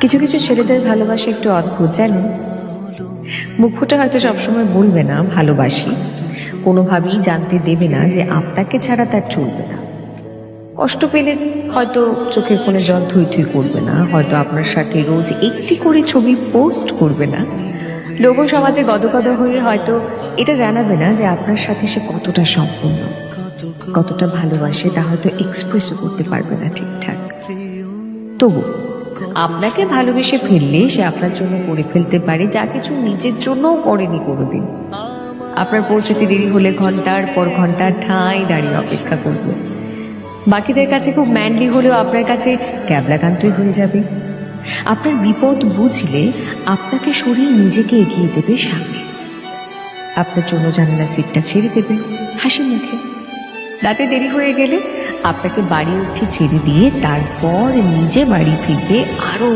কিছু কিছু ছেলেদের ভালোবাসা একটু অদ্ভুত, জানেন। মুখ ফুটে হয়তো সবসময় বলবে না ভালোবাসি, কোনোভাবেই জানতে দেবে না যে আপনাকে ছাড়া তার চলবে না। কষ্ট পেলে হয়তো চোখের কোণে জল থুই থুই করবে না, হয়তো আপনার সাথে রোজ একটি করে ছবি পোস্ট করবে না, লোক সমাজে গদগদ হয়ে হয়তো এটা জানাবে না যে আপনার সাথে সে কতটা সম্পূর্ণ, কতটা ভালোবাসে, তা হয়তো এক্সপ্রেসও করতে পারবে না ঠিকঠাক। তবু আপনাকে ভালোবেসে ফেললে সে আপনার জন্য করে ফেলতে পারে যা কিছু নিজের জন্যও করেনি কোনোদিন। আপনার পৌঁছতে দেরি হলে ঘন্টার পর ঘন্টা ঠাঁই দাঁড়িয়ে অপেক্ষা করবে। বাকিদের কাছে খুব ম্যানলি হলেও আপনার কাছে ক্যাবলাকান্তই হয়ে যাবে। আপনার বিপদ বুঝলে আপনাকে সরিয়ে নিজেকে এগিয়ে দেবে সামনে। আপনার জন্য জানালা সিটটা ছেড়ে দেবে হাসি মুখে। রাতে দেরি হয়ে গেলে আপনাকে বাড়ি উঠে ছেড়ে দিয়ে তারপর নিজে বাড়ি ফিরবে আরো